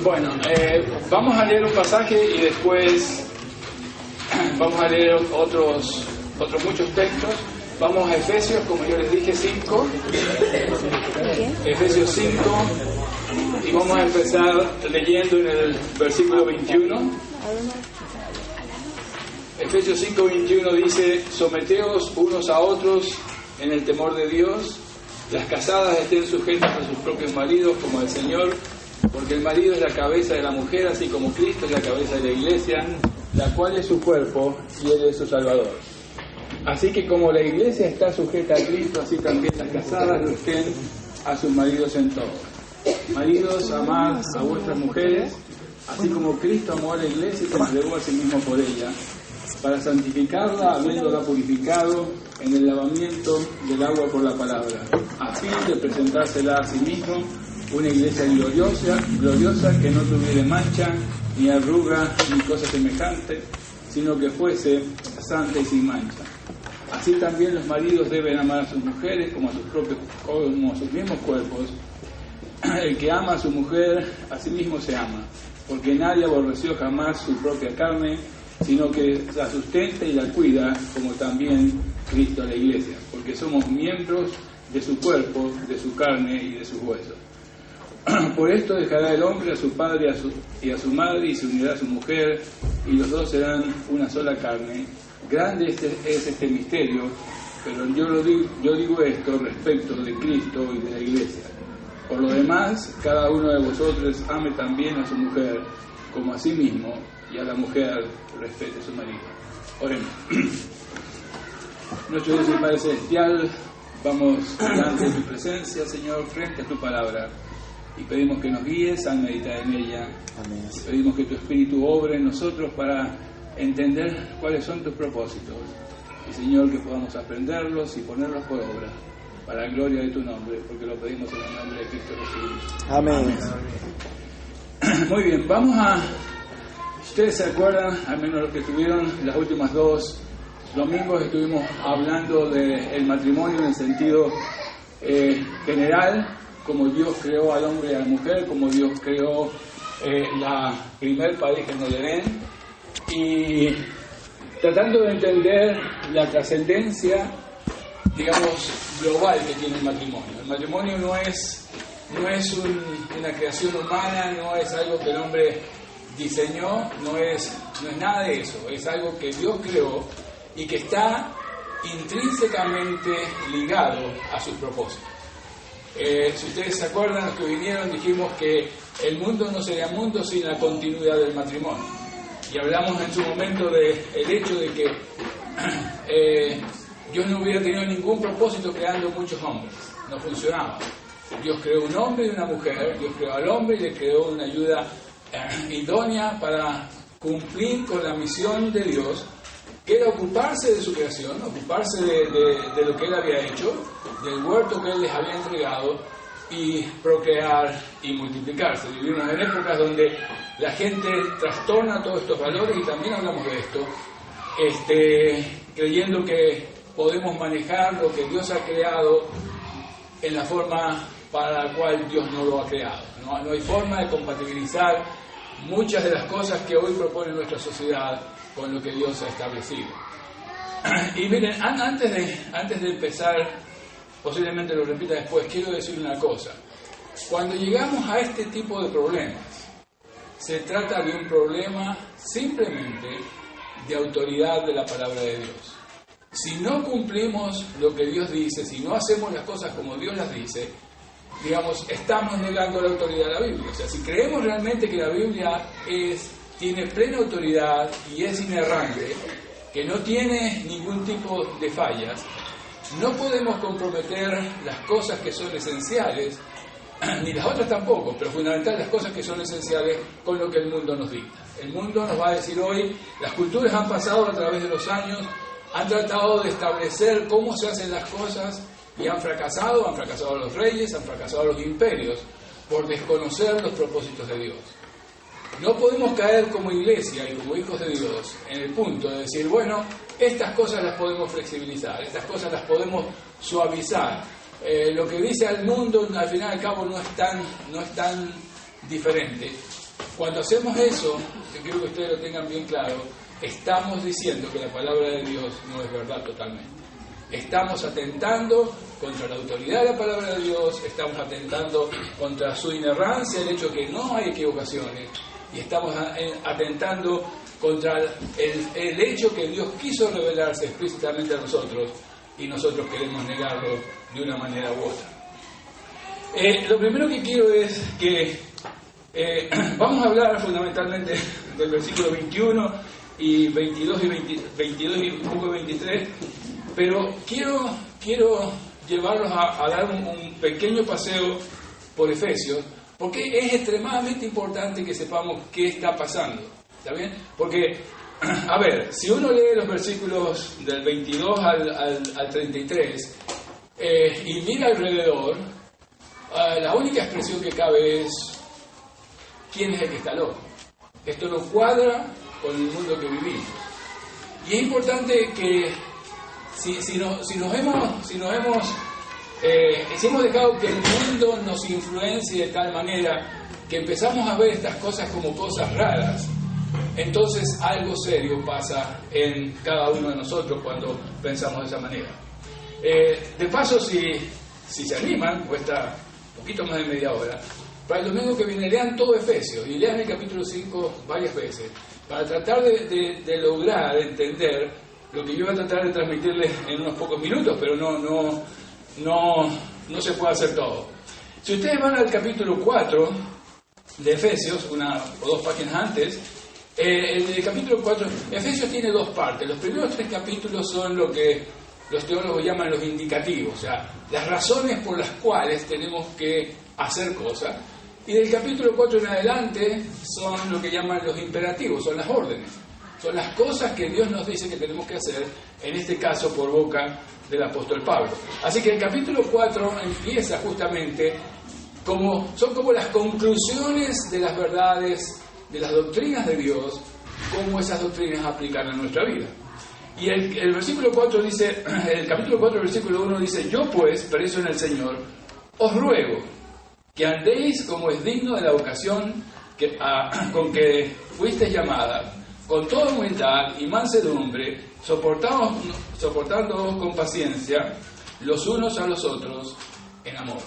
Bueno, vamos a leer un pasaje y después vamos a leer otros muchos textos. Vamos a Efesios, como yo les dije, 5. Efesios 5. Y vamos a empezar leyendo en el versículo 21. Efesios 5, 21 dice: someteos unos a otros en el temor de Dios. Las casadas estén sujetas a sus propios maridos como al Señor, porque el marido es la cabeza de la mujer, así como Cristo es la cabeza de la iglesia, la cual es su cuerpo y Él es su Salvador. Así que como la iglesia está sujeta a Cristo, así también las casadas lo estén a sus maridos en todo. Maridos, amad a vuestras mujeres, así como Cristo amó a la iglesia y se entregó a sí mismo por ella, para santificarla, habiéndola purificado en el lavamiento del agua por la palabra, a fin de presentársela a sí mismo una iglesia gloriosa, que no tuviera mancha, ni arruga, ni cosa semejante, sino que fuese santa y sin mancha. Así también los maridos deben amar a sus mujeres como a sus mismos cuerpos. El que ama a su mujer, a sí mismo se ama, porque nadie aborreció jamás su propia carne, sino que la sustenta y la cuida, como también Cristo a la iglesia, porque somos miembros de su cuerpo, de su carne y de sus huesos. Por esto dejará el hombre a su padre y a su madre, y se unirá a su mujer, y los dos serán una sola carne. Grande es este misterio, pero yo digo esto respecto de Cristo y de la iglesia. Por lo demás, cada uno de vosotros ame también a su mujer como a sí mismo, y a la mujer respete a su marido. Oremos. Nuestro Dios y Padre Celestial, vamos delante de tu presencia, Señor, frente a tu palabra, y pedimos que nos guíes al meditar en ella. Amén. Pedimos que tu Espíritu obre en nosotros para entender cuáles son tus propósitos, y Señor, que podamos aprenderlos y ponerlos por obra, para la gloria de tu nombre, porque lo pedimos en el nombre de Cristo Jesús. Amén. Muy bien, vamos a... Ustedes se acuerdan, al menos los que estuvieron las últimas 2 domingos, estuvimos hablando del matrimonio en el sentido general, como Dios creó al hombre y a la mujer, como Dios creó la primer pareja en el Edén, y tratando de entender la trascendencia, digamos, global que tiene el matrimonio. El matrimonio no es una creación humana, no es algo que el hombre diseñó, no es nada de eso, es algo que Dios creó y que está intrínsecamente ligado a sus propósitos. Si ustedes se acuerdan, los que vinieron, dijimos que el mundo no sería mundo sin la continuidad del matrimonio, y hablamos en su momento del hecho de que Dios no hubiera tenido ningún propósito creando muchos hombres, no funcionaba. Dios creó un hombre y una mujer, Dios creó al hombre y le creó una ayuda idónea para cumplir con la misión de Dios, que era ocuparse de su creación, ocuparse de lo que Él había hecho, del huerto que Él les había entregado, y procrear y multiplicarse. Vivimos en épocas donde la gente trastorna todos estos valores, y también hablamos de esto, creyendo que podemos manejar lo que Dios ha creado en la forma para la cual Dios no lo ha creado. No hay forma de compatibilizar muchas de las cosas que hoy propone nuestra sociedad con lo que Dios ha establecido. Y miren, antes de empezar, posiblemente lo repita después, quiero decir una cosa. Cuando llegamos a este tipo de problemas, se trata de un problema simplemente de autoridad de la palabra de Dios. Si no cumplimos lo que Dios dice, si no hacemos las cosas como Dios las dice, digamos, estamos negando la autoridad de la Biblia. O sea, si creemos realmente que la Biblia tiene plena autoridad y es inerrante, que no tiene ningún tipo de fallas, no podemos comprometer las cosas que son esenciales, ni las otras tampoco, pero fundamental las cosas que son esenciales con lo que el mundo nos dicta. El mundo nos va a decir hoy, las culturas han pasado a través de los años, han tratado de establecer cómo se hacen las cosas, y han fracasado los reyes, han fracasado los imperios, por desconocer los propósitos de Dios. No podemos caer como iglesia y como hijos de Dios en el punto de decir, bueno, estas cosas las podemos flexibilizar, estas cosas las podemos suavizar. Lo que dice el mundo, al final y al cabo, no es tan diferente. Cuando hacemos eso, yo quiero que ustedes lo tengan bien claro, estamos diciendo que la palabra de Dios no es verdad totalmente. Estamos atentando contra la autoridad de la palabra de Dios, estamos atentando contra su inerrancia, el hecho que no hay equivocaciones, y estamos atentando contra el hecho que Dios quiso revelarse explícitamente a nosotros, y nosotros queremos negarlo de una manera u otra. Lo primero que quiero es que vamos a hablar fundamentalmente del versículo 21 y 22 y un poco 23, pero quiero llevarlos a dar un pequeño paseo por Efesios, porque es extremadamente importante que sepamos qué está pasando, ¿está bien? Porque, a ver, si uno lee los versículos del 22 al 33 y mira alrededor, la única expresión que cabe es ¿quién es el que está loco? Esto no cuadra con el mundo que vivimos. Y es importante que si hemos dejado que el mundo nos influencie de tal manera que empezamos a ver estas cosas como cosas raras, entonces algo serio pasa en cada uno de nosotros cuando pensamos de esa manera. De paso, si se animan, cuesta un poquito más de media hora, para el domingo que viene lean todo Efesios y lean el capítulo 5 varias veces para tratar de lograr entender lo que yo voy a tratar de transmitirles en unos pocos minutos, pero no se puede hacer todo. Si ustedes van al capítulo 4 de Efesios, una o dos páginas antes, el capítulo 4, Efesios tiene dos partes. Los primeros 3 capítulos son lo que los teólogos llaman los indicativos, o sea, las razones por las cuales tenemos que hacer cosas. Y del capítulo 4 en adelante son lo que llaman los imperativos, son las órdenes. Son las cosas que Dios nos dice que tenemos que hacer, en este caso por boca del apóstol Pablo. Así que el capítulo 4 empieza justamente son como las conclusiones de las verdades, de las doctrinas de Dios, cómo esas doctrinas aplican a nuestra vida. Y el versículo 4 dice, el capítulo 4, versículo 1 dice: yo pues, preso en el Señor, os ruego que andéis como es digno de la vocación con que fuisteis llamadas, con toda humildad y mansedumbre, soportándoos con paciencia los unos a los otros en amor.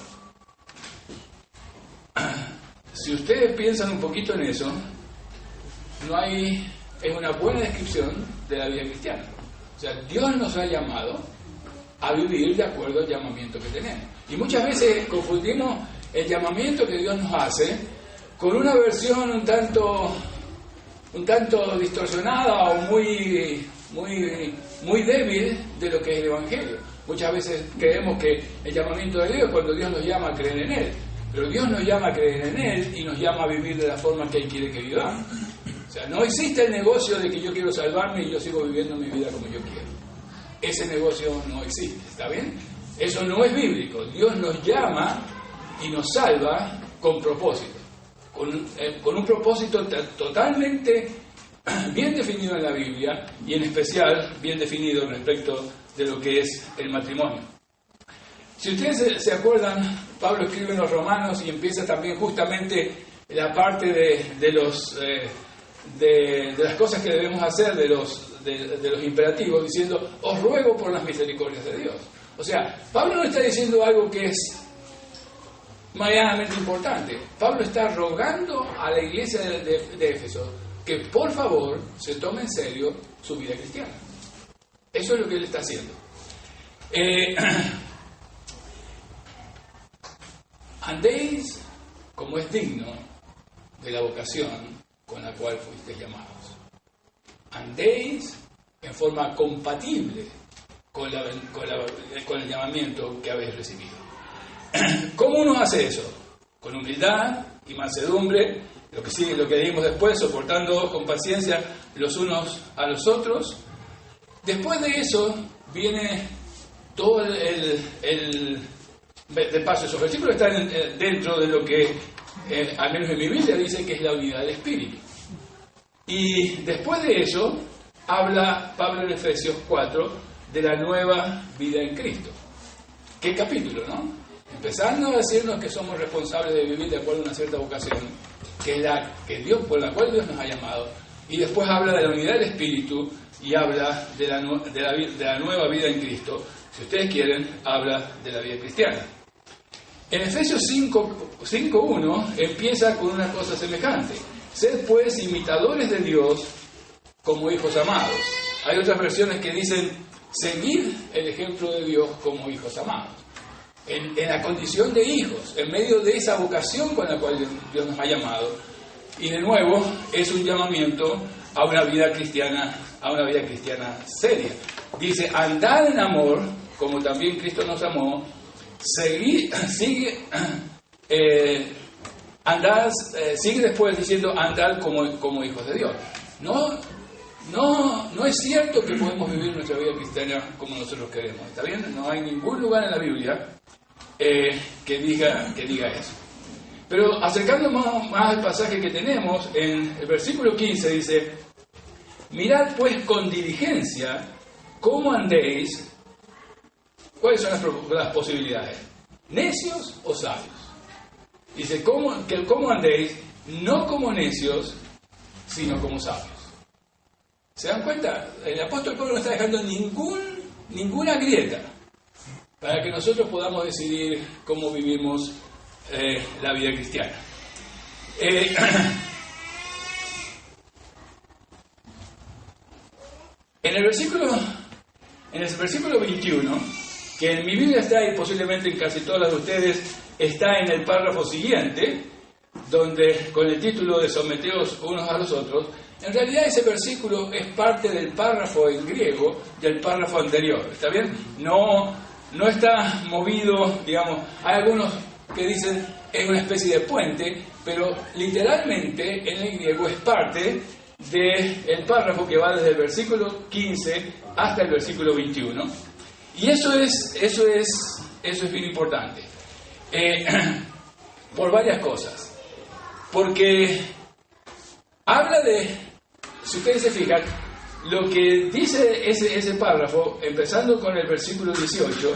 Si ustedes piensan un poquito en eso, es una buena descripción de la vida cristiana. O sea, Dios nos ha llamado a vivir de acuerdo al llamamiento que tenemos. Y muchas veces confundimos el llamamiento que Dios nos hace con una versión un tanto distorsionada o muy débil de lo que es el Evangelio. Muchas veces creemos que el llamamiento de Dios es cuando Dios nos llama a creer en Él. Pero Dios nos llama a creer en Él y nos llama a vivir de la forma que Él quiere que vivamos. O sea, no existe el negocio de que yo quiero salvarme y yo sigo viviendo mi vida como yo quiero. Ese negocio no existe, ¿está bien? Eso no es bíblico. Dios nos llama y nos salva con propósito. Con un propósito totalmente bien definido en la Biblia y en especial bien definido respecto de lo que es el matrimonio. Si ustedes se acuerdan, Pablo escribe en los Romanos y empieza también justamente la parte de las cosas que debemos hacer, de los imperativos, diciendo: os ruego por las misericordias de Dios. O sea, Pablo no está diciendo algo que es medianamente importante. Pablo está rogando a la iglesia de Éfeso que por favor se tome en serio su vida cristiana. Eso es lo que él está haciendo. Andéis como es digno de la vocación con la cual fuisteis llamados. Andéis en forma compatible con el llamamiento que habéis recibido. ¿Cómo uno hace eso? Con humildad y mansedumbre, lo que dijimos después, soportando con paciencia los unos a los otros. Después de eso viene todo de paso, esos versículos están dentro de lo que, al menos en mi Biblia, dice que es la unidad del Espíritu. Y después de eso, habla Pablo en Efesios 4 de la nueva vida en Cristo. ¿Qué capítulo, no? empezando a decirnos que somos responsables de vivir de acuerdo a una cierta vocación, que es la que Dios, por la cual Dios nos ha llamado, y después habla de la unidad del Espíritu y habla de la nueva vida en Cristo. Si ustedes quieren, habla de la vida cristiana. En Efesios 5:1 empieza con una cosa semejante: sed pues imitadores de Dios como hijos amados. Hay otras versiones que dicen: seguid el ejemplo de Dios como hijos amados. En la condición de hijos, en medio de esa vocación con la cual Dios nos ha llamado. Y de nuevo, es un llamamiento a una vida cristiana seria. Dice: andad en amor, como también Cristo nos amó. Sigue después diciendo: andad como hijos de Dios. No es cierto que podemos vivir nuestra vida cristiana como nosotros queremos, ¿está bien? No hay ningún lugar en la Biblia que diga eso. Pero acercándonos más al pasaje que tenemos, en el versículo 15 dice: mirad pues con diligencia cómo andéis. ¿Cuáles son las posibilidades? ¿Necios o sabios? Dice: ¿cómo andéis? No como necios, sino como sabios. ¿Se dan cuenta? El apóstol Pablo no está dejando ninguna grieta para que nosotros podamos decidir cómo vivimos la vida cristiana. En el versículo 21, que en mi Biblia está, y posiblemente en casi todas las de ustedes, está en el párrafo siguiente, donde con el título de someteos unos a los otros. En realidad ese versículo es parte del párrafo en griego del párrafo anterior, ¿está bien? No está movido, digamos. Hay algunos que dicen es una especie de puente, pero literalmente en el griego es parte del párrafo que va desde el versículo 15 hasta el versículo 21. Y eso es bien importante. Por varias cosas. Porque habla de, si ustedes se fijan, lo que dice ese párrafo, empezando con el versículo 18,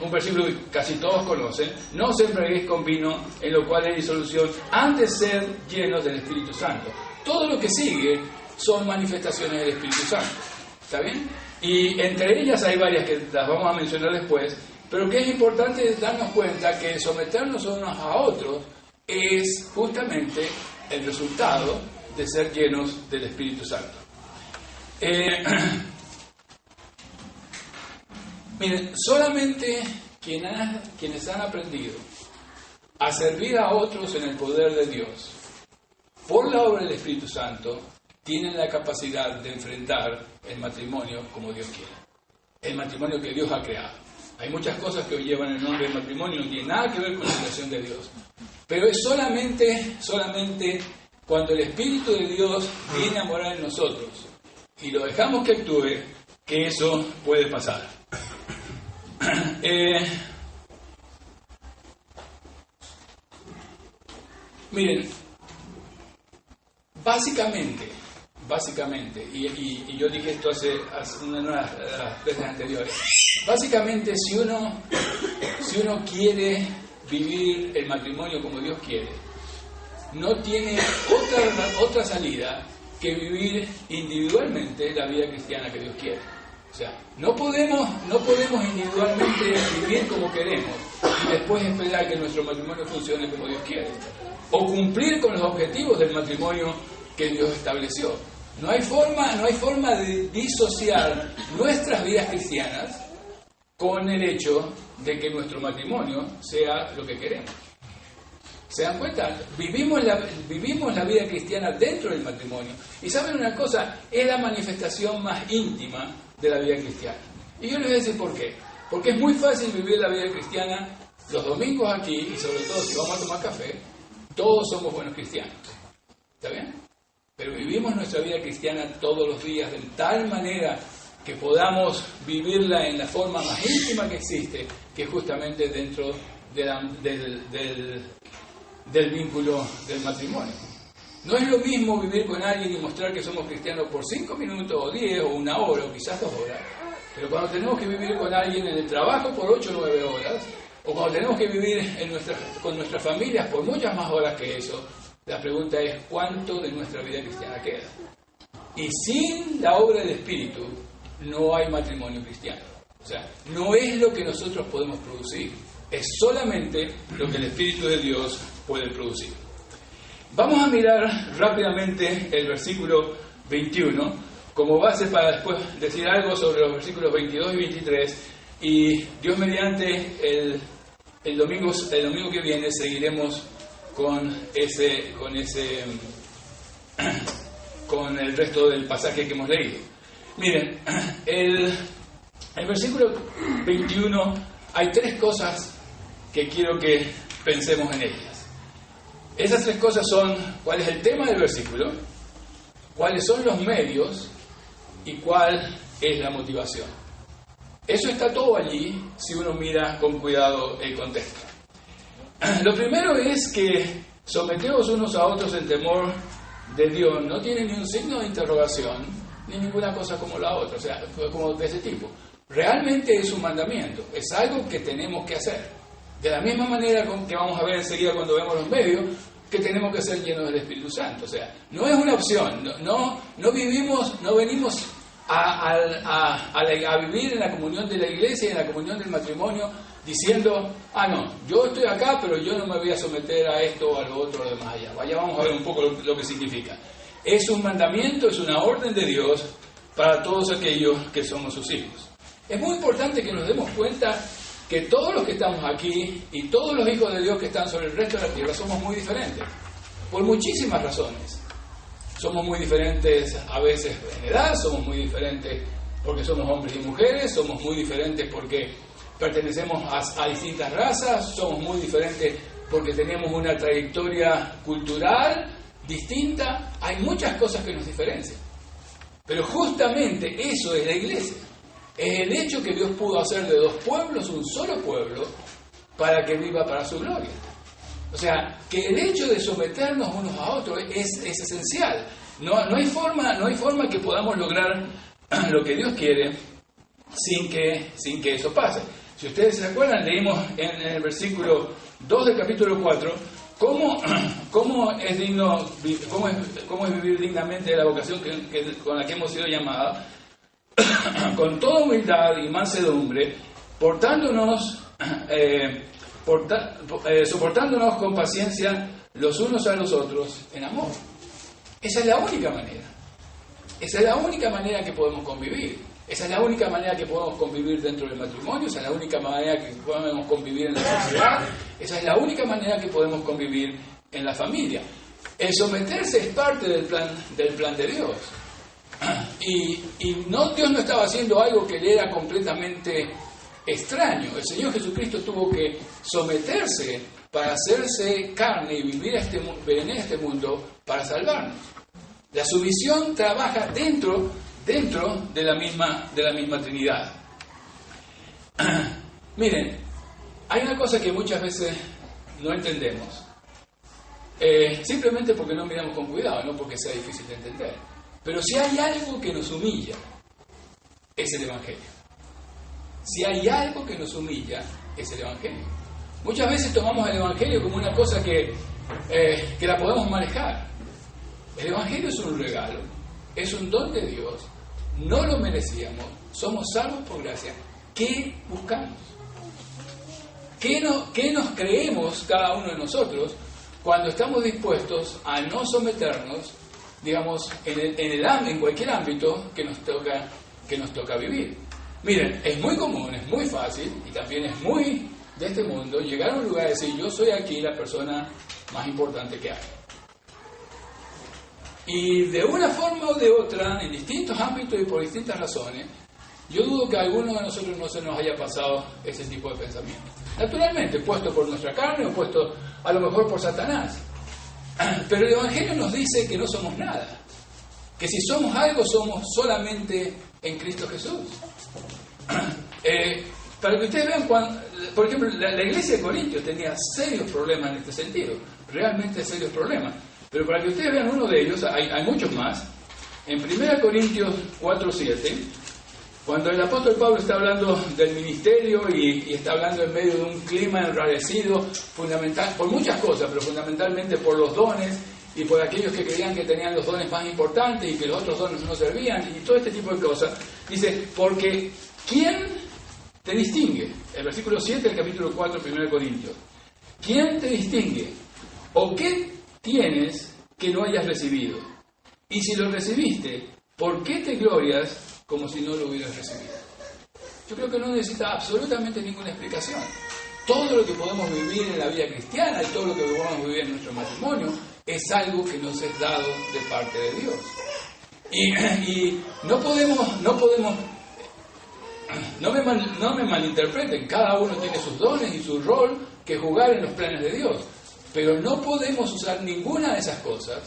un versículo que casi todos conocen: no os embriaguéis con vino, en lo cual hay disolución, antes ser llenos del Espíritu Santo. Todo lo que sigue son manifestaciones del Espíritu Santo, ¿está bien? Y entre ellas hay varias que las vamos a mencionar después, pero que es importante darnos cuenta que someternos unos a otros es justamente el resultado de ser llenos del Espíritu Santo. Miren, solamente quienes han aprendido a servir a otros en el poder de Dios por la obra del Espíritu Santo tienen la capacidad de enfrentar el matrimonio como Dios quiere, el matrimonio que Dios ha creado. Hay muchas cosas que hoy llevan el nombre de matrimonio, no tiene nada que ver con la creación de Dios, pero es solamente cuando el Espíritu de Dios viene a morar en nosotros y lo dejamos que actúe, que eso puede pasar. Miren, básicamente, y yo dije esto hace una de las veces anteriores, básicamente si uno quiere vivir el matrimonio como Dios quiere, no tiene otra salida que vivir individualmente la vida cristiana que Dios quiere. O sea, no podemos individualmente vivir como queremos y después esperar que nuestro matrimonio funcione como Dios quiere, o cumplir con los objetivos del matrimonio que Dios estableció. No hay forma de disociar nuestras vidas cristianas con el hecho de que nuestro matrimonio sea lo que queremos. ¿Se dan cuenta? Vivimos la vida cristiana dentro del matrimonio. Y ¿saben una cosa? Es la manifestación más íntima de la vida cristiana. Y yo les voy a decir por qué. Porque es muy fácil vivir la vida cristiana los domingos aquí, y sobre todo si vamos a tomar café, todos somos buenos cristianos. ¿Está bien? Pero vivimos nuestra vida cristiana todos los días de tal manera que podamos vivirla en la forma más íntima que existe, que es justamente dentro del vínculo del matrimonio. No es lo mismo vivir con alguien y mostrar que somos cristianos por 5 minutos, o 10, o 1 hora, o quizás 2 horas. Pero cuando tenemos que vivir con alguien en el trabajo por 8 o 9 horas, o cuando tenemos que vivir con nuestras familias por muchas más horas que eso, la pregunta es ¿cuánto de nuestra vida cristiana queda? Y sin la obra del Espíritu no hay matrimonio cristiano. O sea, no es lo que nosotros podemos producir, es solamente lo que el Espíritu de Dios puede producir. Vamos a mirar rápidamente el versículo 21 como base para después decir algo sobre los versículos 22 y 23, y Dios mediante el domingo que viene seguiremos con el resto del pasaje que hemos leído. Miren, el versículo 21 hay tres cosas que quiero que pensemos en ellas. Esas tres cosas son cuál es el tema del versículo, cuáles son los medios y cuál es la motivación. Eso está todo allí si uno mira con cuidado el contexto. Lo primero es que someteos unos a otros en temor de Dios. No tiene ni un signo de interrogación ni ninguna cosa como la otra, o sea, como de ese tipo. Realmente es un mandamiento, es algo que tenemos que hacer. De la misma manera que vamos a ver enseguida cuando vemos los medios, que tenemos que ser llenos del Espíritu Santo. O sea, no es una opción, no venimos a vivir en la comunión de la iglesia y en la comunión del matrimonio diciendo, no, yo estoy acá, pero yo no me voy a someter a esto o a lo otro de más allá. Vamos a ver un poco lo que significa. Es un mandamiento, es una orden de Dios para todos aquellos que somos sus hijos. Es muy importante que nos demos cuenta que todos los que estamos aquí y todos los hijos de Dios que están sobre el resto de la tierra somos muy diferentes, por muchísimas razones. Somos muy diferentes a veces en edad, somos muy diferentes porque somos hombres y mujeres, somos muy diferentes porque pertenecemos a distintas razas, somos muy diferentes porque tenemos una trayectoria cultural distinta. Hay muchas cosas que nos diferencian. Pero justamente eso es la iglesia. Es el hecho que Dios pudo hacer de dos pueblos un solo pueblo para que viva para su gloria. O sea, que el hecho de someternos unos a otros es esencial. No hay forma que podamos lograr lo que Dios quiere sin que eso pase. Si ustedes se acuerdan, leímos en el versículo 2 del capítulo 4 cómo es vivir dignamente la vocación con la que hemos sido llamados, con toda humildad y mansedumbre, soportándonos con paciencia los unos a los otros en amor. Esa es la única manera. Esa es la única manera que podemos convivir. Esa es la única manera que podemos convivir dentro del matrimonio. Esa es la única manera que podemos convivir en la sociedad. Esa es la única manera que podemos convivir en la familia. El someterse es parte del plan de Dios. Y Dios no estaba haciendo algo que le era completamente extraño. El Señor Jesucristo tuvo que someterse para hacerse carne y vivir en este mundo para salvarnos. La sumisión trabaja dentro de la misma Trinidad. Miren, hay una cosa que muchas veces no entendemos, simplemente porque no miramos con cuidado, no porque sea difícil de entender. Pero si hay algo que nos humilla, es el Evangelio. Si hay algo que nos humilla, es el Evangelio. Muchas veces tomamos el Evangelio como una cosa que la podemos manejar. El Evangelio es un regalo, es un don de Dios, no lo merecíamos, somos salvos por gracia. ¿Qué buscamos? ¿Qué nos creemos cada uno de nosotros cuando estamos dispuestos a no someternos, digamos, en cualquier ámbito que nos toca vivir? Miren, es muy común, es muy fácil y también es muy de este mundo llegar a un lugar y decir, yo soy aquí la persona más importante que hay. Y de una forma o de otra, en distintos ámbitos y por distintas razones, yo dudo que a alguno de nosotros no se nos haya pasado ese tipo de pensamiento. Naturalmente, puesto por nuestra carne o puesto a lo mejor por Satanás. Pero el Evangelio nos dice que no somos nada. Que si somos algo, somos solamente en Cristo Jesús. Para que ustedes vean, por ejemplo, la iglesia de Corintios tenía serios problemas en este sentido. Realmente serios problemas. Pero para que ustedes vean uno de ellos, hay muchos más. En 1 Corintios 4:7, Cuando el apóstol Pablo está hablando del ministerio y está hablando en medio de un clima enrarecido, fundamental, por muchas cosas, pero fundamentalmente por los dones y por aquellos que creían que tenían los dones más importantes y que los otros dones no servían y todo este tipo de cosas, dice, porque ¿quién te distingue? El versículo 7 del capítulo 4, 1 Corintios. ¿Quién te distingue? ¿O qué tienes que no hayas recibido? Y si lo recibiste, ¿por qué te glorias como si no lo hubieras recibido? Yo creo que no necesita absolutamente ninguna explicación. Todo lo que podemos vivir en la vida cristiana y todo lo que podemos vivir en nuestro matrimonio es algo que nos es dado de parte de Dios. Y no me malinterpreten, cada uno tiene sus dones y su rol que jugar en los planes de Dios, pero no podemos usar ninguna de esas cosas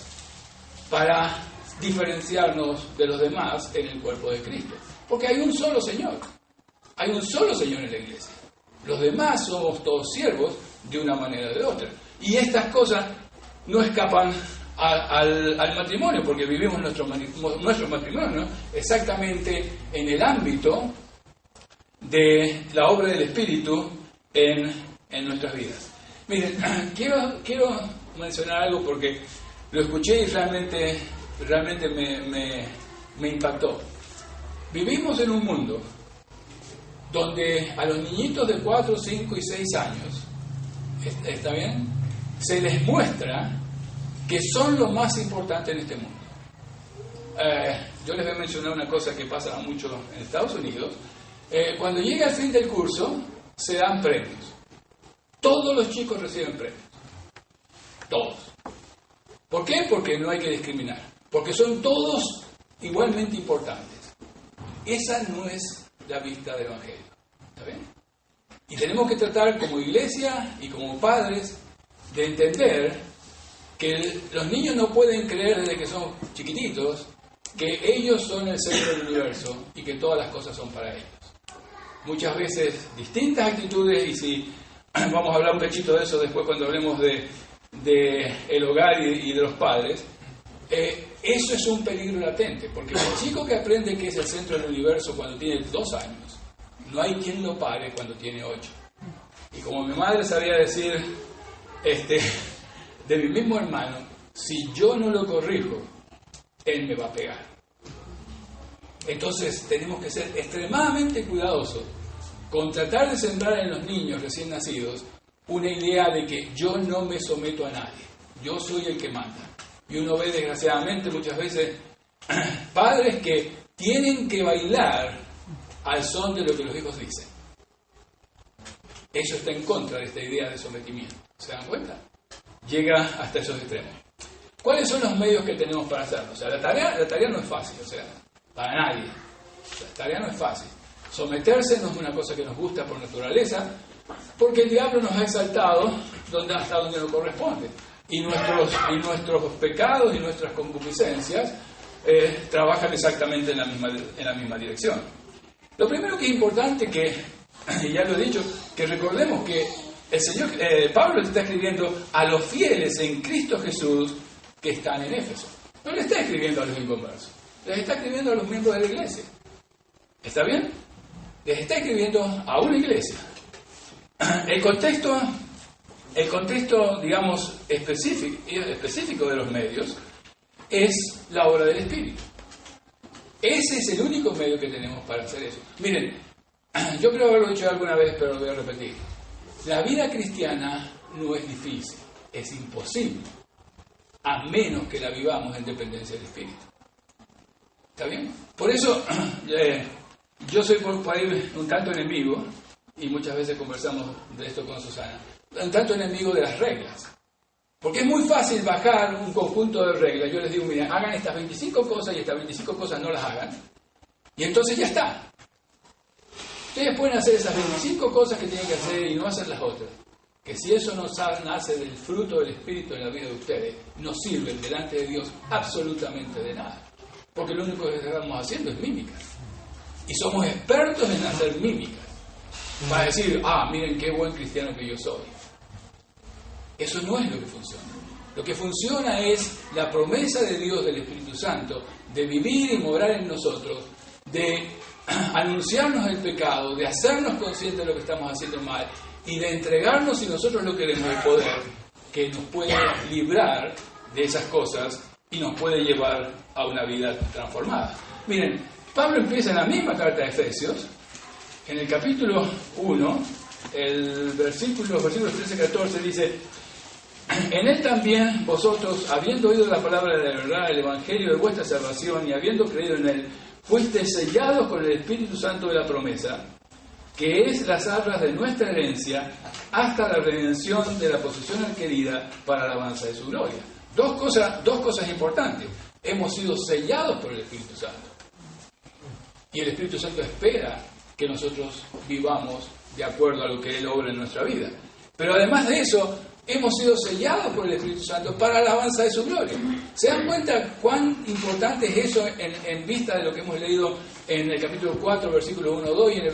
para diferenciarnos de los demás en el cuerpo de Cristo, porque hay un solo Señor en la iglesia. Los demás somos todos siervos de una manera o de otra, y estas cosas no escapan al matrimonio, porque vivimos nuestro matrimonio, ¿no?, exactamente en el ámbito de la obra del Espíritu en nuestras vidas. Miren, quiero mencionar algo porque lo escuché y realmente me impactó. Vivimos en un mundo donde a los niñitos de 4, 5 y 6 años, ¿está bien?, se les muestra que son lo más importante en este mundo. Yo les voy a mencionar una cosa que pasa mucho en Estados Unidos. Cuando llega el fin del curso, se dan premios. Todos los chicos reciben premios. Todos. ¿Por qué? Porque no hay que discriminar. Porque son todos igualmente importantes. Esa no es la vista del Evangelio. ¿Está bien? Y tenemos que tratar como iglesia y como padres de entender que los niños no pueden creer desde que son chiquititos que ellos son el centro del universo y que todas las cosas son para ellos. Muchas veces distintas actitudes, y si vamos a hablar un cachito de eso después cuando hablemos de el hogar y de los padres, eso es un peligro latente, porque el chico que aprende que es el centro del universo cuando tiene 2 años, no hay quien lo pare cuando tiene 8. Y como mi madre sabía decir de mi mismo hermano, si yo no lo corrijo, él me va a pegar. Entonces tenemos que ser extremadamente cuidadosos con tratar de sembrar en los niños recién nacidos una idea de que yo no me someto a nadie, yo soy el que manda. Y uno ve desgraciadamente muchas veces padres que tienen que bailar al son de lo que los hijos dicen. Eso está en contra de esta idea de sometimiento. ¿Se dan cuenta? Llega hasta esos extremos. ¿Cuáles son los medios que tenemos para hacerlo? O sea, la tarea no es fácil, o sea, para nadie. La tarea no es fácil. Someterse no es una cosa que nos gusta por naturaleza, porque el diablo nos ha exaltado hasta donde nos corresponde. Y nuestros pecados y nuestras concupiscencias trabajan exactamente en la misma dirección. Lo primero que es importante y ya lo he dicho, que recordemos que el Señor, Pablo está escribiendo a los fieles en Cristo Jesús que están en Éfeso. No le está escribiendo a los inconversos, les está escribiendo a los miembros de la iglesia. ¿Está bien? Les está escribiendo a una iglesia. El contexto, digamos, específico de los medios es la obra del Espíritu. Ese es el único medio que tenemos para hacer eso. Miren, yo creo haberlo dicho alguna vez, pero lo voy a repetir. La vida cristiana no es difícil, es imposible, a menos que la vivamos en dependencia del Espíritu. ¿Está bien? Por eso, yo soy por ahí un tanto enemigo, y muchas veces conversamos de esto con Susana, un tanto enemigo de las reglas. Porque es muy fácil bajar un conjunto de reglas. Yo les digo, mira, hagan estas 25 cosas y estas 25 cosas no las hagan. Y entonces ya está. Ustedes pueden hacer esas 25 cosas que tienen que hacer y no hacer las otras. Que si eso no nace del fruto del Espíritu en la vida de ustedes, no sirven delante de Dios absolutamente de nada. Porque lo único que estamos haciendo es mímica. Y somos expertos en hacer mímicas. Para decir, miren qué buen cristiano que yo soy. Eso no es lo que funciona. Lo que funciona es la promesa de Dios del Espíritu Santo de vivir y morar en nosotros, de anunciarnos el pecado, de hacernos conscientes de lo que estamos haciendo mal y de entregarnos, si nosotros lo queremos, el poder que nos puede librar de esas cosas y nos puede llevar a una vida transformada. Miren, Pablo empieza en la misma carta de Efesios, en el capítulo 1, los versículos 13-14 dice: en él también vosotros, habiendo oído la palabra de la verdad, el evangelio de vuestra salvación, y habiendo creído en él, fuisteis sellados con el Espíritu Santo de la promesa, que es las arras de nuestra herencia, hasta la redención de la posesión adquirida para la alabanza de su gloria. Dos cosas importantes. Hemos sido sellados por el Espíritu Santo. Y el Espíritu Santo espera que nosotros vivamos de acuerdo a lo que Él obra en nuestra vida. Pero además de eso, hemos sido sellados por el Espíritu Santo para la alabanza de su gloria. ¿Se dan cuenta cuán importante es eso en vista de lo que hemos leído en el capítulo 4, versículo 1, 2, y en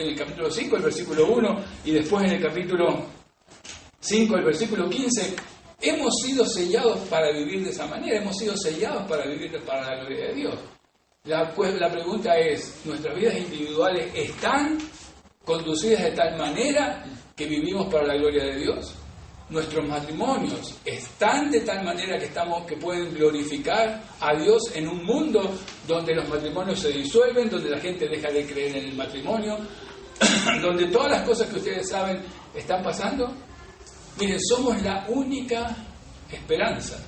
el capítulo 5, el versículo 1, y después en el capítulo 5, el versículo 15? Hemos sido sellados para vivir de esa manera, hemos sido sellados para vivir para la gloria de Dios. La pregunta es, ¿nuestras vidas individuales están conducidas de tal manera que vivimos para la gloria de Dios? ¿Nuestros matrimonios están de tal manera que pueden glorificar a Dios en un mundo donde los matrimonios se disuelven, donde la gente deja de creer en el matrimonio, donde todas las cosas que ustedes saben están pasando? Miren, somos la única esperanza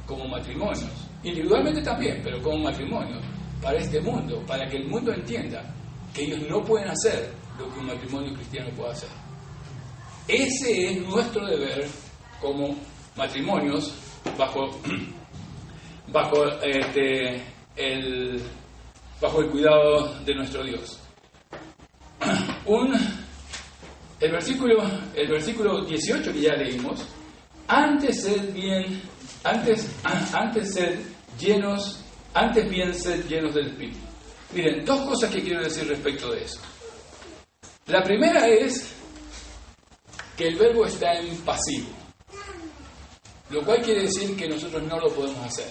como matrimonios, individualmente también, pero como matrimonios, para este mundo, para que el mundo entienda que ellos no pueden hacer lo que un matrimonio cristiano puede hacer. Ese es nuestro deber como matrimonios bajo el cuidado de nuestro Dios. El versículo 18 que ya leímos: antes bien sed llenos del Espíritu. Miren, dos cosas que quiero decir respecto de eso. La primera es que el verbo está en pasivo, lo cual quiere decir que nosotros no lo podemos hacer.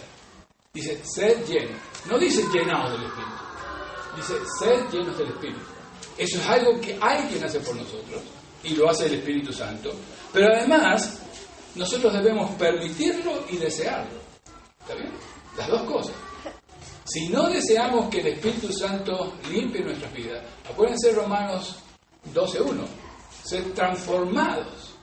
Dice, sed llenos. No dice llenados del Espíritu. Dice, sed llenos del Espíritu. Eso es algo que alguien hace por nosotros, y lo hace el Espíritu Santo. Pero además, nosotros debemos permitirlo y desearlo. ¿Está bien? Las dos cosas. Si no deseamos que el Espíritu Santo limpie nuestras vidas, acuérdense Romanos 12:1. Ser transformados.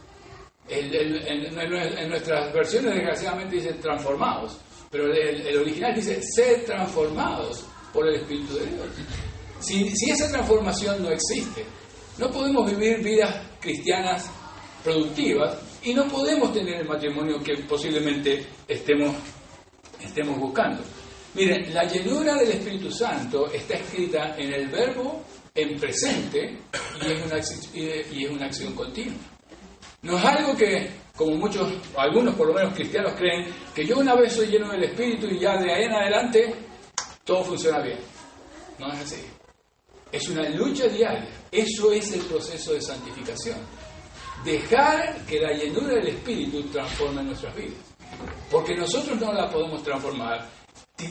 En nuestras versiones desgraciadamente dice transformados, pero el original dice ser transformados por el Espíritu de Dios. Si esa transformación no existe, no podemos vivir vidas cristianas productivas y no podemos tener el matrimonio que posiblemente estemos buscando. Miren, la llenura del Espíritu Santo está escrita en el verbo en presente y es una acción continua. No es algo que, como algunos por lo menos cristianos creen, que yo una vez soy lleno del Espíritu y ya de ahí en adelante todo funciona bien. No es así. Es una lucha diaria. Eso es el proceso de santificación. Dejar que la llenura del Espíritu transforme nuestras vidas. Porque nosotros no la podemos transformar,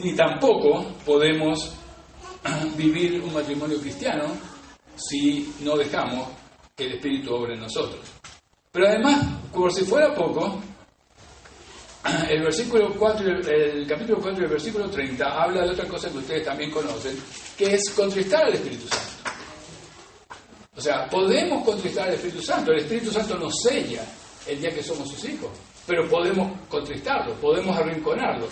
ni tampoco podemos vivir un matrimonio cristiano si no dejamos que el Espíritu obre en nosotros. Pero además, como si fuera poco, el capítulo 4 y el versículo 30 habla de otra cosa que ustedes también conocen, que es contristar al Espíritu Santo. O sea, podemos contristar al Espíritu Santo. El Espíritu Santo nos sella el día que somos sus hijos, pero podemos contristarlo, podemos arrinconarlo.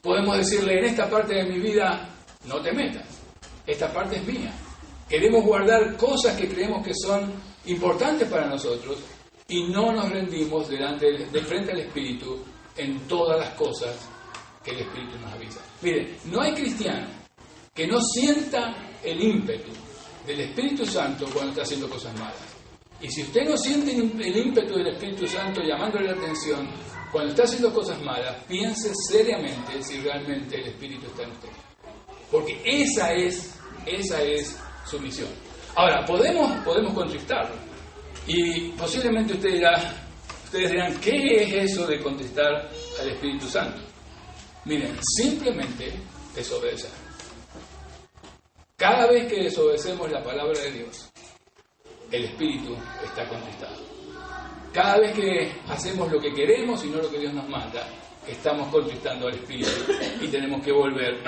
Podemos decirle, en esta parte de mi vida no te metas, esta parte es mía. Queremos guardar cosas que creemos que son importantes para nosotros y no nos rendimos de frente al Espíritu en todas las cosas que el Espíritu nos avisa. Miren, no hay cristiano que no sienta el ímpetu del Espíritu Santo cuando está haciendo cosas malas. Y si usted no siente el ímpetu del Espíritu Santo llamándole la atención cuando está haciendo cosas malas, piense seriamente si realmente el Espíritu está en usted. Porque esa es su misión. Ahora, podemos contristarlo. Y posiblemente ustedes dirán, ¿qué es eso de contristar al Espíritu Santo? Miren, simplemente desobedecer. Cada vez que desobedecemos la palabra de Dios, el Espíritu está contristado. Cada vez que hacemos lo que queremos y no lo que Dios nos manda, estamos contristando al Espíritu y tenemos que volver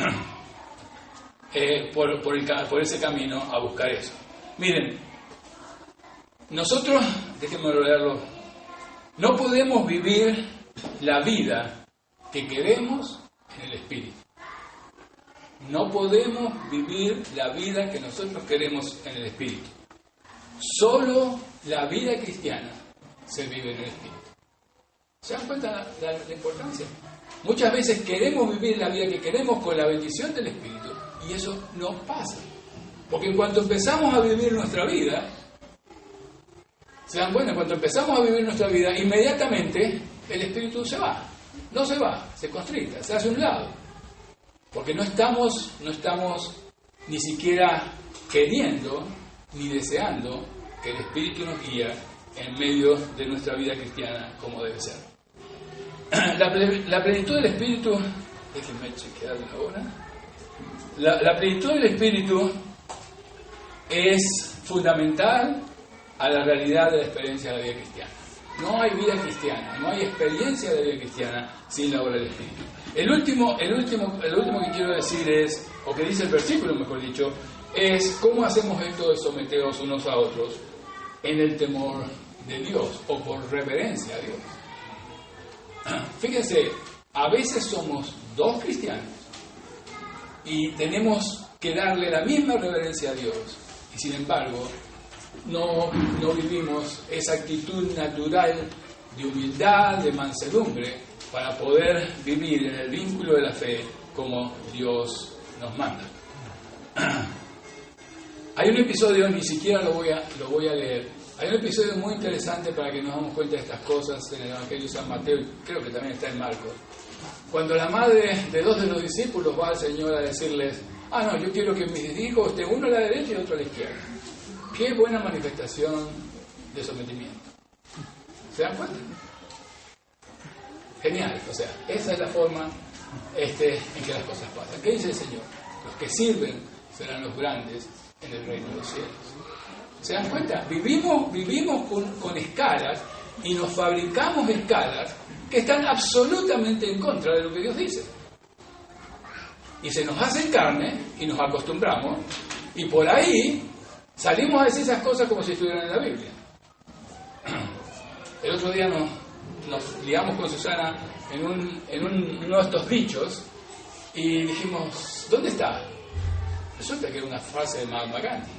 por ese camino a buscar eso. Miren, nosotros, déjenme leerlo, no podemos vivir la vida que queremos en el Espíritu. No podemos vivir la vida que nosotros queremos en el Espíritu. Solo la vida cristiana se vive en el Espíritu. ¿Se dan cuenta la importancia? Muchas veces queremos vivir la vida que queremos con la bendición del Espíritu y eso no pasa. Porque en cuanto empezamos a vivir nuestra vida, ¿se dan cuenta? En cuanto empezamos a vivir nuestra vida, inmediatamente el Espíritu se va. No se va, se constricta, se hace a un lado. Porque no estamos ni siquiera queriendo ni deseando que el Espíritu nos guíe en medio de nuestra vida cristiana como debe ser. La plenitud del Espíritu, déjenme chequear la hora. La plenitud del Espíritu es fundamental a la realidad de la experiencia de la vida cristiana. No hay vida cristiana, no hay experiencia de la vida cristiana sin la obra del Espíritu. El último que quiero decir es, o que dice el versículo, mejor dicho, es cómo hacemos esto de someteros unos a otros en el temor de Dios o por reverencia a Dios. Fíjense, a veces somos dos cristianos y tenemos que darle la misma reverencia a Dios y sin embargo no vivimos esa actitud natural de humildad, de mansedumbre para poder vivir en el vínculo de la fe como Dios nos manda. Hay un episodio, ni siquiera lo voy a leer. Hay un episodio muy interesante para que nos damos cuenta de estas cosas en el Evangelio de San Mateo, y creo que también está en Marcos. Cuando la madre de dos de los discípulos va al Señor a decirles, no, yo quiero que mis hijos estén uno a la derecha y otro a la izquierda. Qué buena manifestación de sometimiento. ¿Se dan cuenta? Genial, o sea, esa es la forma en que las cosas pasan. ¿Qué dice el Señor? Los que sirven serán los grandes en el reino de los cielos. ¿Se dan cuenta? Vivimos con escalas y nos fabricamos escalas que están absolutamente en contra de lo que Dios dice. Y se nos hace carne y nos acostumbramos y por ahí salimos a decir esas cosas como si estuvieran en la Biblia. El otro día nos liamos con Susana en uno de estos dichos y dijimos, ¿dónde está? Resulta que era una frase de Mahatma Gandhi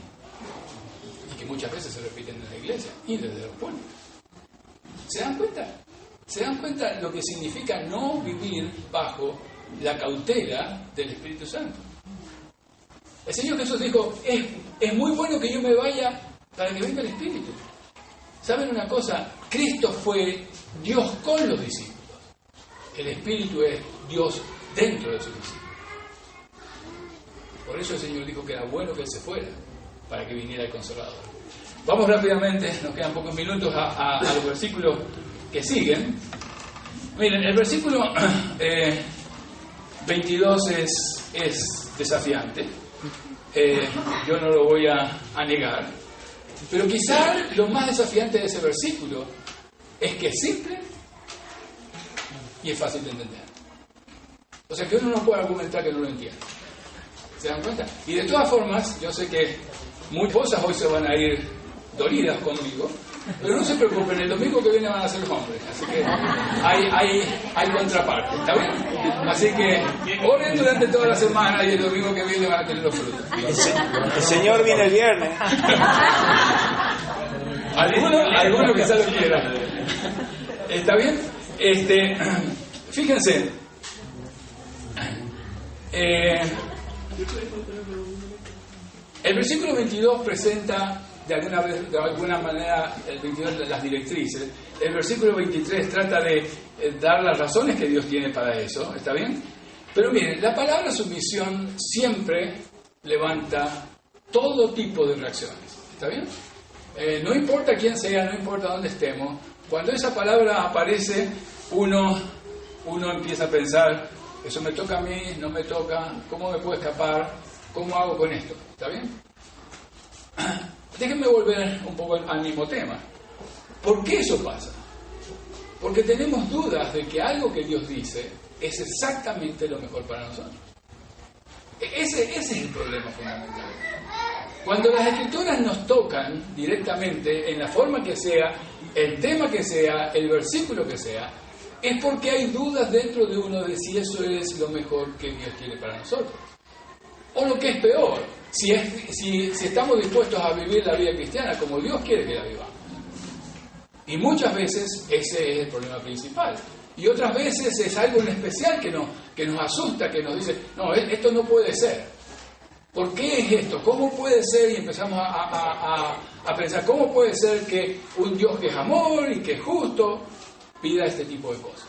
y que muchas veces se repiten en la iglesia y desde los pueblos. ¿Se dan cuenta? ¿Se dan cuenta lo que significa no vivir bajo la cautela del Espíritu Santo? El Señor Jesús dijo, es muy bueno que yo me vaya para que venga el Espíritu. ¿Saben una cosa? Cristo fue Dios con los discípulos. El Espíritu es Dios dentro de sus discípulos. Por eso el Señor dijo que era bueno que Él se fuera, para que viniera el Consolador. Vamos rápidamente, nos quedan pocos minutos, a los versículos que siguen. Miren, el versículo 22 es desafiante. Yo no lo voy a negar. Pero quizá lo más desafiante de ese versículo es que es simple y es fácil de entender. O sea que uno no puede argumentar que no lo entiende. ¿Se dan cuenta? Y de todas formas, yo sé que muchas cosas hoy se van a ir dolidas conmigo, pero no se preocupen, el domingo que viene van a ser los hombres, así que hay contraparte, ¿está bien? Así que oren durante toda la semana y el domingo que viene van a tener los frutos. El Señor viene el viernes. Alguno quizá lo quiera. ¿Está bien? Fíjense. El versículo 22 presenta de alguna manera el 22 las directrices. El versículo 23 trata de dar las razones que Dios tiene para eso, ¿está bien? Pero miren, la palabra sumisión siempre levanta todo tipo de reacciones, ¿está bien? No importa quién sea, no importa dónde estemos, cuando esa palabra aparece, uno empieza a pensar, eso me toca a mí, no me toca, ¿cómo me puedo escapar? ¿Cómo hago con esto? ¿Está bien? Déjenme volver un poco al mismo tema. ¿Por qué eso pasa? Porque tenemos dudas de que algo que Dios dice es exactamente lo mejor para nosotros. Ese es el problema fundamental. Cuando las Escrituras nos tocan directamente, en la forma que sea, el tema que sea, el versículo que sea, es porque hay dudas dentro de uno de si eso es lo mejor que Dios quiere para nosotros. O lo que es peor, si estamos dispuestos a vivir la vida cristiana como Dios quiere que la vivamos. Y muchas veces ese es el problema principal. Y otras veces es algo en especial que nos asusta, que nos dice, no, esto no puede ser. ¿Por qué es esto? ¿Cómo puede ser? Y empezamos a pensar, ¿cómo puede ser que un Dios que es amor y que es justo pida este tipo de cosas?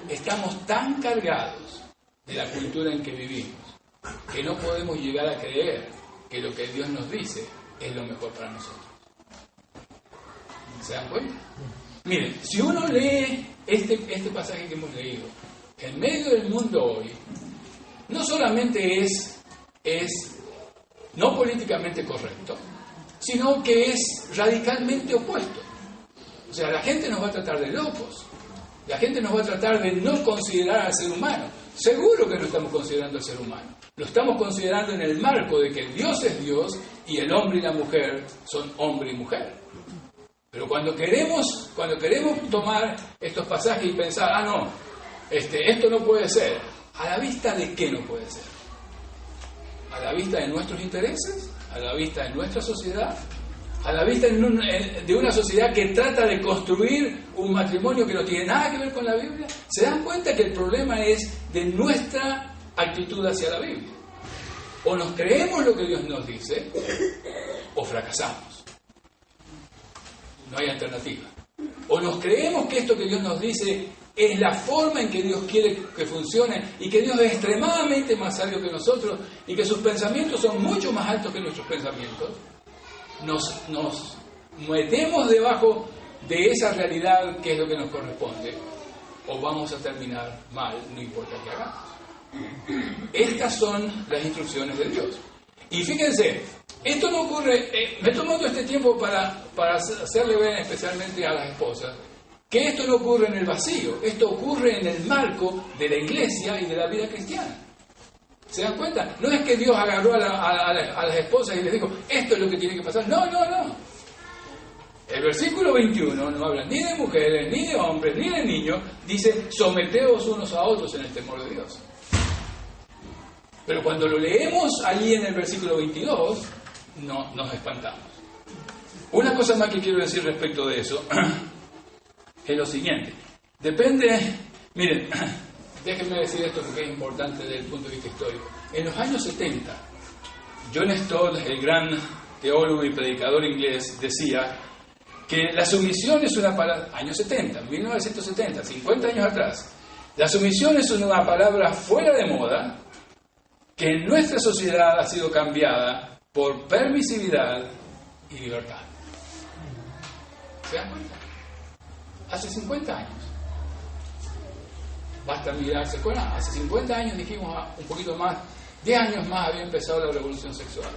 Estamos tan cargados de la cultura en que vivimos que no podemos llegar a creer que lo que Dios nos dice es lo mejor para nosotros. ¿Se dan cuenta? Miren, si uno lee este pasaje que hemos leído, en medio del mundo hoy, no solamente es no políticamente correcto, sino que es radicalmente opuesto. O sea, la gente nos va a tratar de locos, la gente nos va a tratar de no considerar al ser humano. Seguro que no estamos considerando al ser humano, lo estamos considerando en el marco de que Dios es Dios y el hombre y la mujer son hombre y mujer. Pero cuando queremos tomar estos pasajes y pensar, no, esto no puede ser, ¿a la vista de qué no puede ser? ¿A la vista de nuestros intereses? ¿A la vista de nuestra sociedad? ¿A la vista de una sociedad que trata de construir un matrimonio que no tiene nada que ver con la Biblia? ¿Se dan cuenta que el problema es de nuestra actitud hacia la Biblia? O nos creemos lo que Dios nos dice, o fracasamos. No hay alternativa. O nos creemos que esto que Dios nos dice es la forma en que Dios quiere que funcione y que Dios es extremadamente más sabio que nosotros y que sus pensamientos son mucho más altos que nuestros pensamientos. Nos metemos debajo de esa realidad que es lo que nos corresponde, o vamos a terminar mal, no importa qué hagamos. Estas son las instrucciones de Dios. Y fíjense, esto no ocurre, me he tomado este tiempo para hacerle ver especialmente a las esposas, que esto no ocurre en el vacío, esto ocurre en el marco de la iglesia y de la vida cristiana. ¿Se dan cuenta? No es que Dios agarró a las esposas y les dijo, esto es lo que tiene que pasar. No. El versículo 21 no habla ni de mujeres, ni de hombres, ni de niños. Dice, someteos unos a otros en el temor de Dios. Pero cuando lo leemos allí en el versículo 22, nos espantamos. Una cosa más que quiero decir respecto de eso es lo siguiente. Miren, déjenme decir esto porque es importante desde el punto de vista histórico. En los años 70, John Stott, el gran teólogo y predicador inglés, decía que la sumisión es una palabra... Años 70, 1970, 50 años atrás. La sumisión es una palabra fuera de moda que en nuestra sociedad ha sido cambiada por permisividad y libertad. ¿Se dan cuenta? Hace 50 años. Basta mirarse acuerdan, hace 50 años dijimos un poquito más, 10 años más había empezado la revolución sexual.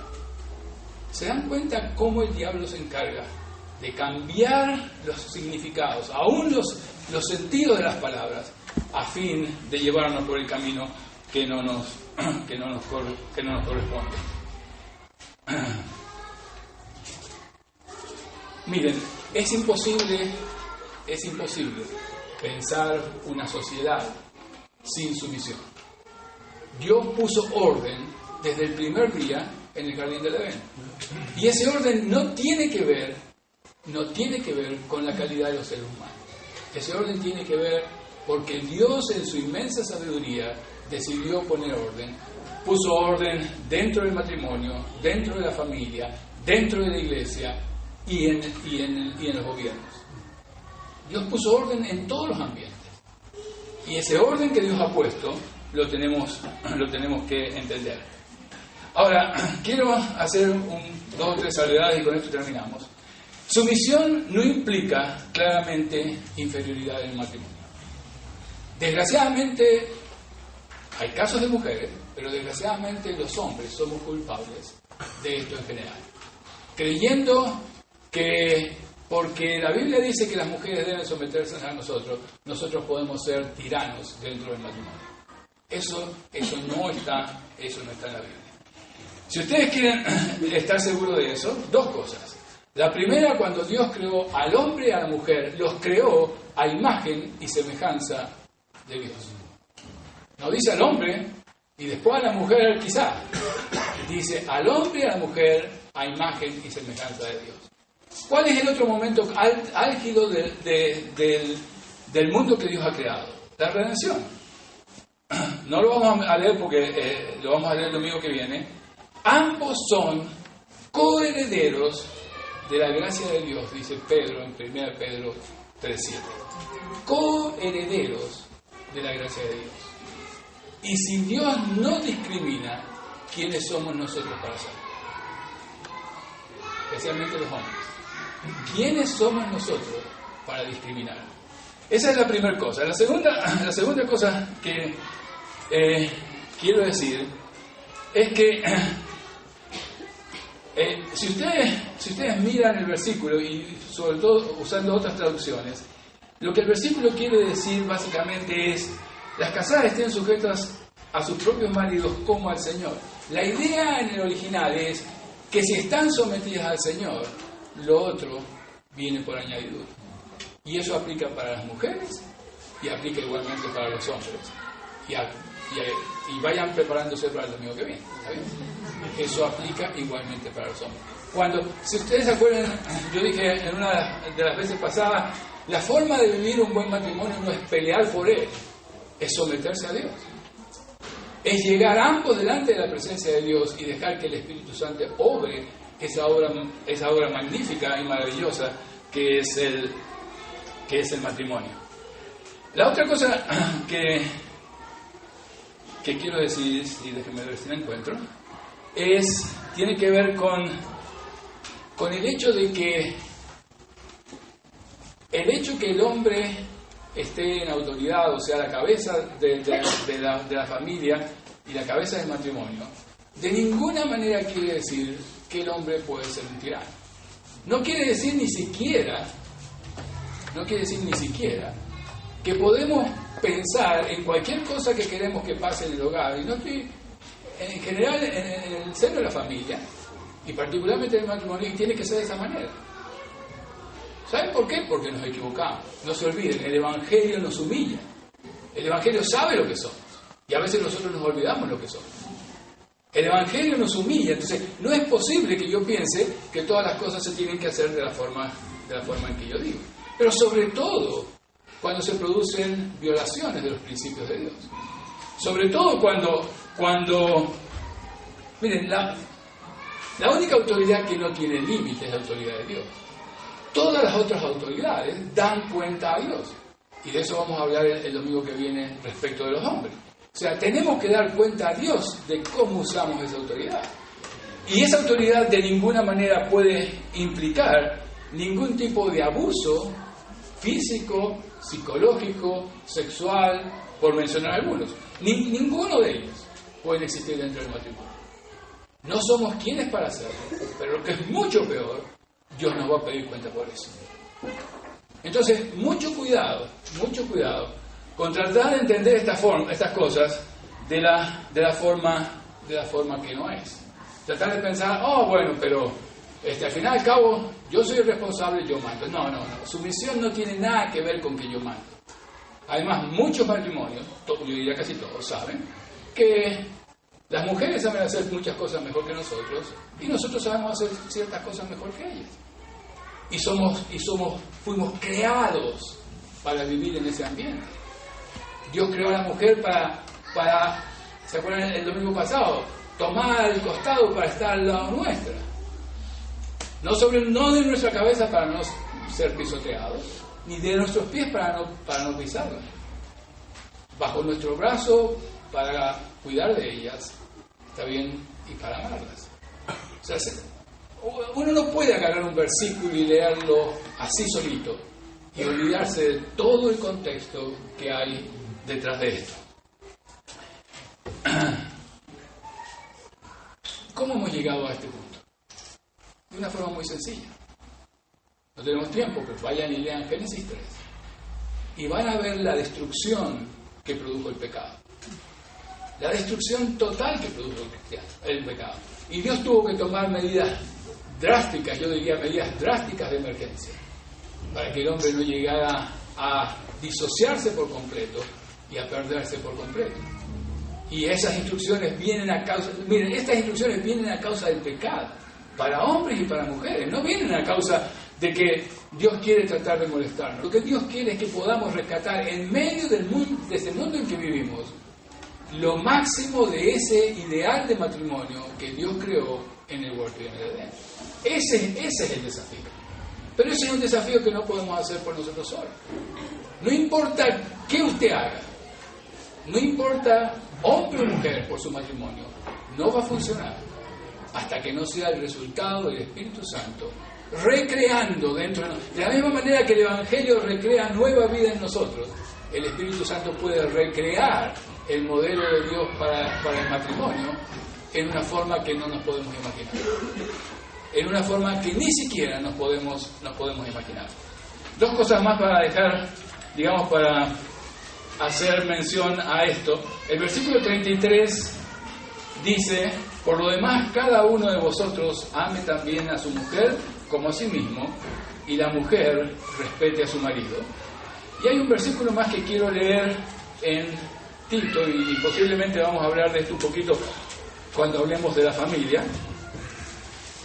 ¿Se dan cuenta cómo el diablo se encarga de cambiar los significados, aún los sentidos de las palabras, a fin de llevarnos por el camino que no nos corresponde? Miren, es imposible pensar una sociedad sin sumisión. Dios puso orden desde el primer día en el jardín del Edén. Y ese orden no tiene que ver con la calidad de los seres humanos. Ese orden tiene que ver porque Dios en su inmensa sabiduría decidió poner orden. Puso orden dentro del matrimonio, dentro de la familia, dentro de la iglesia y en los gobiernos. Dios puso orden en todos los ambientes. Y ese orden que Dios ha puesto lo tenemos que entender. Ahora, quiero hacer 2 o 3 salvedades y con esto terminamos. Sumisión no implica claramente inferioridad en el matrimonio. Desgraciadamente, Hay casos de mujeres, pero desgraciadamente los hombres somos culpables de esto en general. Creyendo que porque la Biblia dice que las mujeres deben someterse a nosotros, nosotros podemos ser tiranos dentro del matrimonio. Eso no está en la Biblia. Si ustedes quieren estar seguros de eso, dos cosas. La primera, cuando Dios creó al hombre y a la mujer, los creó a imagen y semejanza de Dios. No dice al hombre y después a la mujer quizá. Dice al hombre y a la mujer a imagen y semejanza de Dios. ¿Cuál es el otro momento álgido del mundo que Dios ha creado? La redención. No lo vamos a leer porque lo vamos a leer el domingo que viene. Ambos son coherederos de la gracia de Dios, dice Pedro en 1 Pedro 3:7. Coherederos de la gracia de Dios. Y si Dios no discrimina, ¿quiénes somos nosotros para hacerlo? Especialmente los hombres. ¿Quiénes somos nosotros para discriminar? Esa es la primera cosa. La segunda cosa que quiero decir es que si ustedes miran el versículo, y sobre todo usando otras traducciones, lo que el versículo quiere decir básicamente es: las casadas estén sujetas a sus propios maridos como al Señor. La idea en el original es que si están sometidas al Señor, lo otro viene por añadidura. Y eso aplica para las mujeres y aplica igualmente para los hombres. Y vayan preparándose para el domingo que viene, ¿está bien? Eso aplica igualmente para los hombres. Si ustedes se acuerdan, yo dije en una de las veces pasadas, la forma de vivir un buen matrimonio no es pelear por él, es someterse a Dios. Es llegar ambos delante de la presencia de Dios y dejar que el Espíritu Santo obre esa obra magnífica y maravillosa que es el matrimonio. La otra cosa que quiero decir, y déjenme ver si la encuentro, tiene que ver con el hecho de que el hombre esté en autoridad, o sea, la cabeza de la familia y la cabeza del matrimonio, de ninguna manera quiere decir que el hombre puede ser un tirano. No quiere decir ni siquiera que podemos pensar en cualquier cosa que queremos que pase en el hogar, y no estoy en general en el seno de la familia, y particularmente en el matrimonio, tiene que ser de esa manera. ¿Saben por qué? Porque nos equivocamos. No se olviden, el Evangelio nos humilla. El Evangelio sabe lo que somos, y a veces nosotros nos olvidamos lo que somos. El Evangelio nos humilla, entonces no es posible que yo piense que todas las cosas se tienen que hacer de la forma en que yo digo. Pero sobre todo cuando se producen violaciones de los principios de Dios. Sobre todo cuando miren, la única autoridad que no tiene límites es la autoridad de Dios. Todas las otras autoridades dan cuenta a Dios. Y de eso vamos a hablar el domingo que viene respecto de los hombres. O sea, tenemos que dar cuenta a Dios de cómo usamos esa autoridad. Y esa autoridad de ninguna manera puede implicar ningún tipo de abuso físico, psicológico, sexual, por mencionar algunos. Ninguno de ellos puede existir dentro del matrimonio. No somos quienes para hacerlo, pero lo que es mucho peor, Dios nos va a pedir cuenta por eso. Entonces, mucho cuidado con tratar de entender estas cosas de la forma que no es. Tratar de pensar, bueno, pero al final y al cabo, yo soy el responsable, yo mando. No. Sumisión no tiene nada que ver con que yo mando. Además, muchos matrimonios, yo diría casi todos, saben que las mujeres saben hacer muchas cosas mejor que nosotros y nosotros sabemos hacer ciertas cosas mejor que ellas. Fuimos creados para vivir en ese ambiente. Dios creó a la mujer para ¿se acuerdan el domingo pasado? Tomar el costado para estar al lado nuestra. No de nuestra cabeza para no ser pisoteados, ni de nuestros pies para no pisarlas. Bajo nuestro brazo para cuidar de ellas, está bien, y para amarlas. O sea, uno no puede agarrar un versículo y leerlo así solito y olvidarse de todo el contexto que hay detrás de esto. ¿Cómo hemos llegado a este punto? De una forma muy sencilla. No tenemos tiempo, pero vayan y lean Génesis 3. Y van a ver la destrucción que produjo el pecado. La destrucción total que produjo el pecado. Y Dios tuvo que tomar medidas drásticas, yo diría medidas drásticas de emergencia, para que el hombre no llegara a disociarse por completo y a perderse por completo. Y esas instrucciones vienen a causa, miren, estas instrucciones vienen a causa del pecado, para hombres y para mujeres, no vienen a causa de que Dios quiere tratar de molestarnos. Lo que Dios quiere es que podamos rescatar en medio del mundo, de este mundo en que vivimos, lo máximo de ese ideal de matrimonio que Dios creó en el huerto de Edén. Ese es el desafío. Pero ese es un desafío que no podemos hacer por nosotros solos. No importa qué usted haga, no importa hombre o mujer por su matrimonio, no va a funcionar hasta que no sea el resultado del Espíritu Santo recreando dentro de nosotros. De la misma manera que el Evangelio recrea nueva vida en nosotros, el Espíritu Santo puede recrear el modelo de Dios para el matrimonio en una forma que no nos podemos imaginar. En una forma que ni siquiera nos podemos imaginar. Dos cosas más para dejar, digamos, para hacer mención a esto. El versículo 33 dice: por lo demás, cada uno de vosotros ame también a su mujer como a sí mismo, y la mujer respete a su marido. Y hay un versículo más que quiero leer en Tito, y posiblemente vamos a hablar de esto un poquito cuando hablemos de la familia.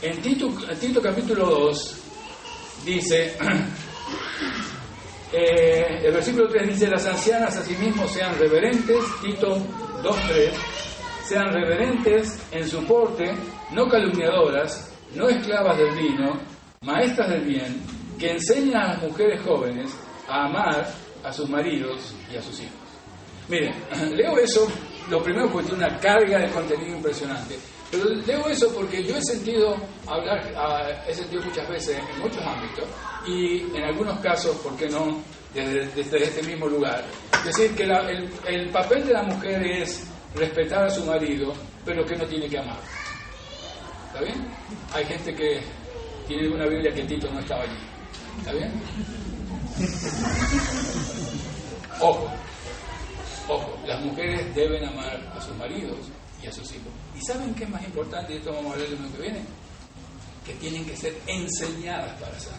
En Tito capítulo 2 dice, el versículo 3 dice: las ancianas asimismo sean reverentes, Tito 2:3, sean reverentes en su porte, no calumniadoras, no esclavas del vino, maestras del bien, que enseñen a las mujeres jóvenes a amar a sus maridos y a sus hijos. Miren, leo eso, lo primero porque tiene una carga de contenido impresionante, pero leo eso porque yo he sentido muchas veces en muchos ámbitos, y en algunos casos, ¿por qué no?, desde este mismo lugar. Es decir, que el papel de la mujer es respetar a su marido, pero que no tiene que amar. ¿Está bien? Hay gente que tiene una Biblia que Tito no estaba allí. ¿Está bien? Ojo, las mujeres deben amar a sus maridos y a sus hijos. ¿Y saben qué es más importante? Y esto vamos a hablar el año que viene. Que tienen que ser enseñadas para hacerlo.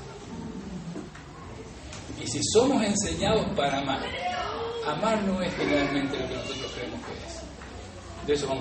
Y si somos enseñados para amar, amar no es generalmente lo que nosotros creemos que es. De eso vamos